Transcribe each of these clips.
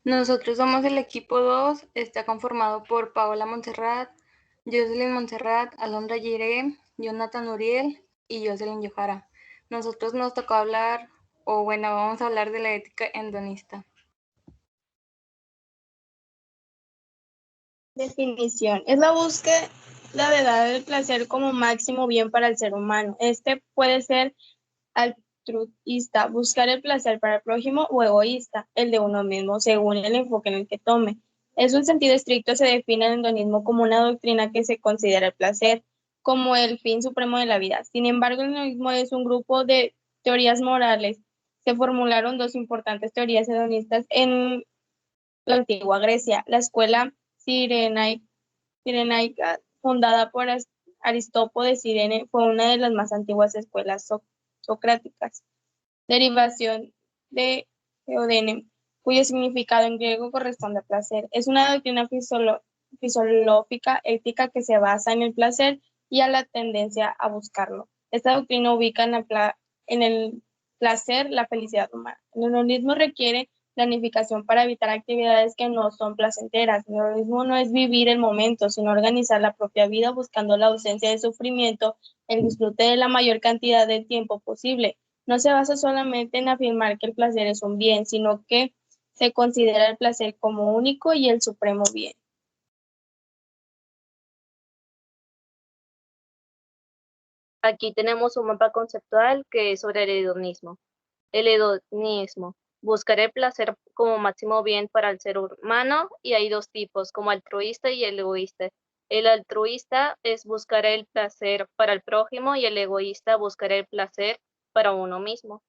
Nosotros somos el equipo 2, está conformado por Paola Montserrat, Jocelyn Montserrat, Alondra Giré, Jonathan Uriel y Jocelyn Yojara. Nosotros nos tocó hablar, vamos a hablar de la ética hedonista. Definición. Es la búsqueda de dar el placer como máximo bien para el ser humano. Este puede ser altruista, buscar el placer para el prójimo, o egoísta, el de uno mismo, según el enfoque en el que tome. En un sentido estricto se define el hedonismo como una doctrina que se considera el placer como el fin supremo de la vida. Sin embargo, el hedonismo es un grupo de teorías morales. Se formularon dos importantes teorías hedonistas en la antigua Grecia, la escuela cirenaica, fundada por Aristópo de Cirene, fue una de las más antiguas escuelas socráticas. Derivación de Eudene, cuyo significado en griego corresponde a placer. Es una doctrina filosófica ética que se basa en el placer y a la tendencia a buscarlo. Esta doctrina ubica en el placer la felicidad humana. El hedonismo requiere planificación para evitar actividades que no son placenteras. El hedonismo no es vivir el momento, sino organizar la propia vida buscando la ausencia de sufrimiento, el disfrute de la mayor cantidad de tiempo posible. No se basa solamente en afirmar que el placer es un bien, sino que se considera el placer como único y el supremo bien. Aquí tenemos un mapa conceptual que es sobre el hedonismo. El hedonismo, buscar el placer como máximo bien para el ser humano, y hay dos tipos, como altruista y el egoísta. El altruista es buscar el placer para el prójimo y el egoísta buscar el placer para uno mismo.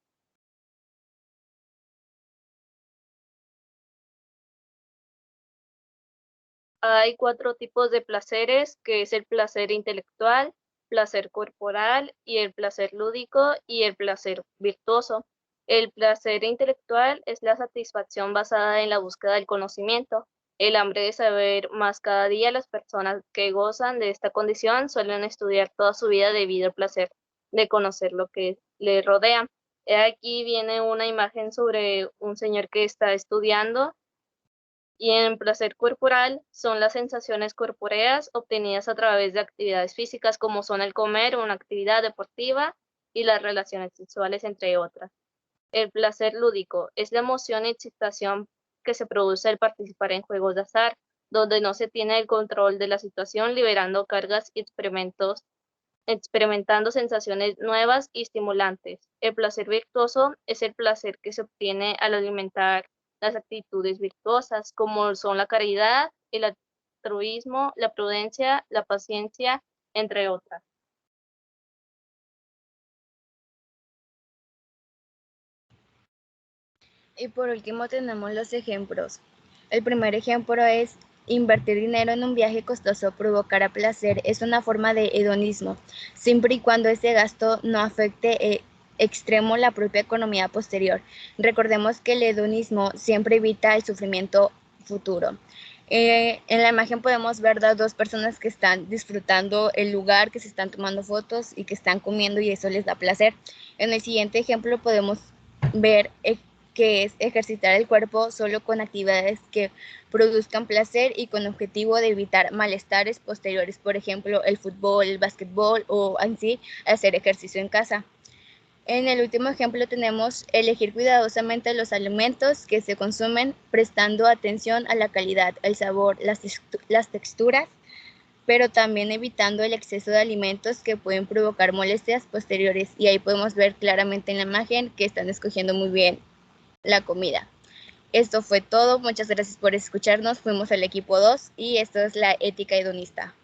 Hay 4 tipos de placeres, que es el placer intelectual, placer corporal y el placer lúdico y el placer virtuoso. El placer intelectual es la satisfacción basada en la búsqueda del conocimiento, el hambre de saber más cada día. Las personas que gozan de esta condición suelen estudiar toda su vida debido al placer de conocer lo que le rodea. Aquí viene una imagen sobre un señor que está estudiando. Y en placer corporal son las sensaciones corpóreas obtenidas a través de actividades físicas como son el comer, una actividad deportiva y las relaciones sexuales, entre otras. El placer lúdico es la emoción y excitación que se produce al participar en juegos de azar, donde no se tiene el control de la situación, liberando cargas y experimentando sensaciones nuevas y estimulantes. El placer virtuoso es el placer que se obtiene al alimentar las actitudes virtuosas, como son la caridad, el altruismo, la prudencia, la paciencia, entre otras. Y por último tenemos los ejemplos. El primer ejemplo es: invertir dinero en un viaje costoso provocará placer. Es una forma de hedonismo, siempre y cuando ese gasto no afecte extremo la propia economía posterior. Recordemos que el hedonismo siempre evita el sufrimiento futuro. En la imagen podemos ver a dos personas que están disfrutando el lugar, que se están tomando fotos y que están comiendo, y eso les da placer. En el siguiente ejemplo podemos ver que es ejercitar el cuerpo solo con actividades que produzcan placer y con objetivo de evitar malestares posteriores, por ejemplo, el fútbol, el básquetbol o en sí hacer ejercicio en casa. En el último ejemplo tenemos elegir cuidadosamente los alimentos que se consumen, prestando atención a la calidad, el sabor, las texturas, pero también evitando el exceso de alimentos que pueden provocar molestias posteriores. Y ahí podemos ver claramente en la imagen que están escogiendo muy bien la comida. Esto fue todo, muchas gracias por escucharnos, fuimos el equipo 2 y esto es la ética hedonista.